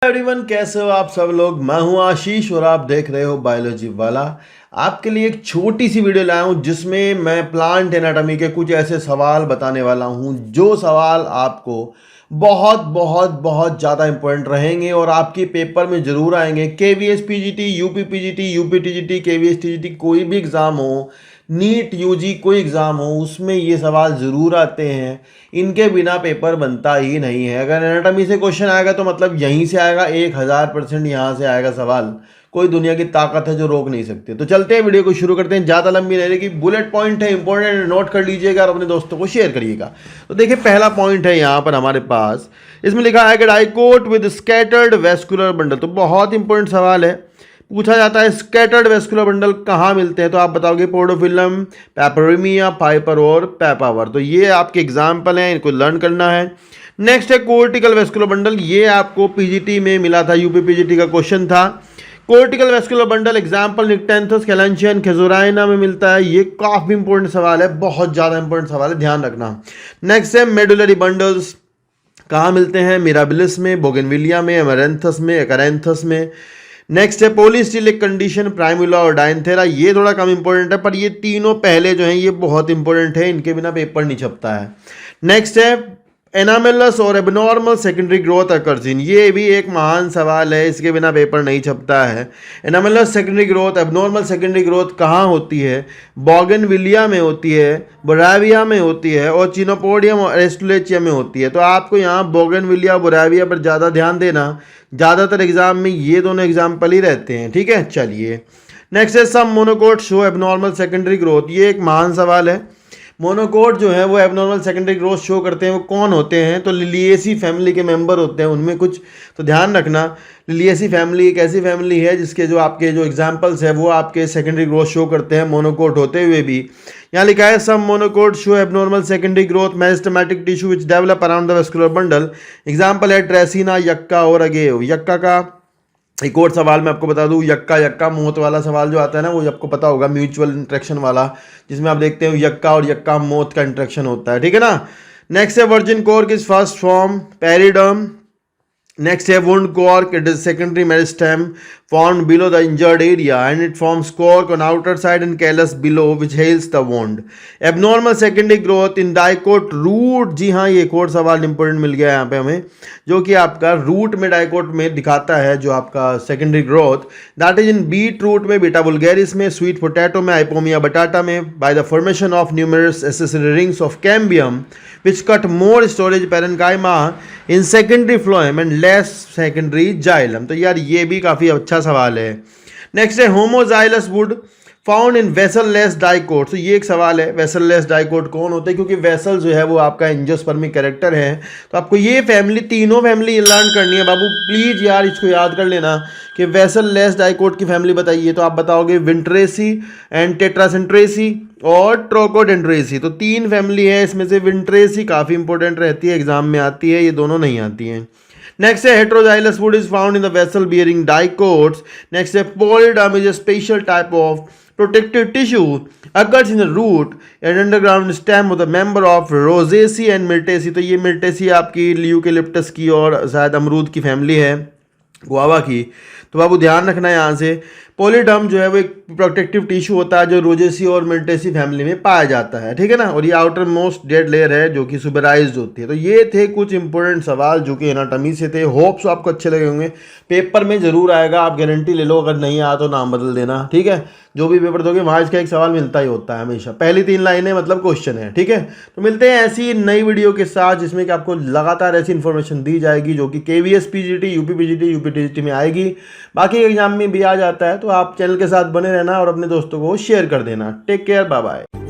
Everyone, कैसे हो आप सब लोग। मैं हूं आशीष और आप देख रहे हो बायोलॉजी वाला। आपके लिए एक छोटी सी वीडियो लाया हूं जिसमें मैं प्लांट एनाटॉमी के कुछ ऐसे सवाल बताने वाला हूं जो सवाल आपको बहुत बहुत बहुत ज़्यादा इंपॉर्टेंट रहेंगे और आपके पेपर में ज़रूर आएंगे। KVS PGT, UP PGT, UP TGT, KVS TGT, कोई भी एग्ज़ाम हो, नीट यूजी कोई एग्ज़ाम हो, उसमें ये सवाल ज़रूर आते हैं। इनके बिना पेपर बनता ही नहीं है। अगर एनाटॉमी से क्वेश्चन आएगा तो मतलब यहीं से आएगा, 1000% यहाँ से आएगा सवाल। कोई दुनिया की ताकत है जो रोक नहीं सकती। तो चलते हैं, वीडियो को शुरू करते हैं। ज़्यादा लंबी नहीं रहेगी, बुलेट पॉइंट है, इंपॉर्टेंट, नोट कर लीजिएगा और अपने दोस्तों को शेयर करिएगा। तो देखिए, पहला पॉइंट है यहाँ पर हमारे पास, इसमें लिखा है कि dicot with scattered vascular bundle. तो बहुत इंपॉर्टेंट सवाल है, पूछा जाता है स्कैटर्ड वेस्कुलर बंडल कहाँ मिलते हैं। तो आप बताओगे पोडोफिलम, पेपरोमिया, पाइपर और पेपावर। तो ये आपके एग्जाम्पल हैं, इनको लर्न करना है। नेक्स्ट है कोर्टिकल वेस्कुलर बंडल। ये आपको पीजीटी में मिला था, यूपी पीजीटी का क्वेश्चन था। कोर्टिकल वेस्कुलर बंडल एग्जाम्पल निक्टेंथस, कैलेंशियन, खेजोराइना में मिलता है। ये काफी इंपॉर्टेंट सवाल है, बहुत ज्यादा इंपॉर्टेंट सवाल है, ध्यान रखना। नेक्स्ट है मेडुलरी बंडल्स कहाँ मिलते हैं, मिराबिलिस में, बोगनविलिया में, एमरेंथस में, एकरेंथस में। नेक्स्ट है पॉलीस्टिलिक कंडीशन, प्राइमुला और डायंथेरा। ये थोड़ा कम इंपॉर्टेंट है, पर ये तीनों पहले जो हैं ये बहुत इंपॉर्टेंट है, इनके बिना पेपर नहीं छपता है। नेक्स्ट है एनामेलस और abnormal secondary growth occurs in. ये भी एक महान सवाल है, इसके बिना पेपर नहीं छपता है। Anomalous secondary growth, abnormal secondary growth कहाँ होती है? बोगनविलिया में होती है, बोराविया में होती है और चिनोपोडियम और एस्टुलेचिया में होती है। तो आपको यहाँ बोगनविलिया, बोराविया पर ज़्यादा ध्यान देना, ज़्यादातर एग्जाम में ये दोनों एग्जाम्पल ही रहते हैं, ठीक है। चलिए, नेक्स्ट है some monocot show abnormal secondary growth. ये एक महान सवाल है। मोनोकोट जो है वो एबनॉर्मल सेकेंडरी ग्रोथ शो करते हैं। वो कौन होते हैं? तो लिलिएसी फैमिली के मेंबर होते हैं, उनमें कुछ तो ध्यान रखना। लिलिएसी फैमिली एक ऐसी फैमिली है जिसके जो आपके जो एग्जांपल्स है वो आपके सेकेंडरी ग्रोथ शो करते हैं, मोनोकोट होते हुए भी। यहाँ लिखा है some monocot show abnormal secondary growth meristematic tissue which develop around the vascular bundle. Example है ट्रेसिना, यक्का और अगेव। यक्का का एक और सवाल मैं आपको बता दूं, यक्का यक्का मोथ वाला सवाल जो आता है ना, वो आपको पता होगा, म्यूचुअल इंट्रैक्शन वाला, जिसमें आप देखते हो यक्का और यक्का मोथ का इंट्रैक्शन होता है, ठीक है ना। नेक्स्ट है virgin cork is first form periderm. Next है wound cork, it is secondary meristem formed below the injured area and it forms cork on outer side and callus below which heals the wound. Abnormal secondary growth in dicot root। जी हाँ, ये एक और सवाल important मिल गया यहाँ पे हमें, जो कि आपका रूट में डाइकोट में दिखाता है जो आपका secondary growth. That is in beet root में, बीटा वुल्गेरिस में, स्वीट पोटैटो में, आइपोमिया बटाटा में, by the formation of numerous accessory rings of cambium which cut more storage parenchyma in secondary phloem and less secondary xylem। तो यार ये भी काफ़ी अच्छा सवाल है। नेक्स्ट है होमोजाइलस वुड फाउंड इन वेसललेस डाइकोट। तो ये एक सवाल है, वेसललेस डाइकोट कौन होते हैं? क्योंकि वेसल जो है वो आपका एंजियोस्पर्मिक कैरेक्टर है। तो आपको ये फैमिली, तीनों फैमिली लर्न करनी है बाबू, प्लीज यार इसको याद कर लेना कि वेसललेस डाइकोट की फैमिली बताइए। तो आप बताओगे विंट्रेसी एंड टेट्रासेंट्रेसी और ट्रोकोडेंड्रेसी। तो तीन फैमिली है, इसमें से विंट्रेसी काफ़ी इंपॉर्टेंट रहती है, एग्जाम में आती है, ये दोनों नहीं आती हैं। नेक्स्ट है heteroxylous wood is found in the vessel bearing dicots. Next है polyderm is a special type of protective tissue occurs in the root and underground stem of the member of Rosaceae and Myrtaceae। तो ये Myrtaceae आपकी ल्यूकेलिप्टस की और शायद अमरूद की family है, गुआवा की। तो बाबू ध्यान रखना यहाँ से, पॉलीडर्म जो है वो एक प्रोटेक्टिव टिश्यू होता है जो रोजेसी और मिर्टेसी फैमिली में पाया जाता है, ठीक है ना। और ये आउटर मोस्ट डेड लेयर है जो कि सुबराइज्ड होती है। तो ये थे कुछ इंपॉर्टेंट सवाल जो कि एनाटॉमी से थे। होप्स आपको अच्छे लगे होंगे, पेपर में जरूर आएगा, आप गारंटी ले लो। अगर नहीं आया तो नाम बदल देना, ठीक है। जो भी पेपर दोगे वहाँ इसका एक सवाल मिलता ही होता है हमेशा, पहली 3 लाइनें मतलब क्वेश्चन है, ठीक है। तो मिलते हैं ऐसी नई वीडियो के साथ जिसमें कि आपको लगातार ऐसी इन्फॉर्मेशन दी जाएगी जो कि KVS PGT, UP PGT, UP TGT में आएगी, बाकी एग्जाम में भी आ जाता है। तो आप चैनल के साथ बने रहना और अपने दोस्तों को शेयर कर देना। Take care, bye bye.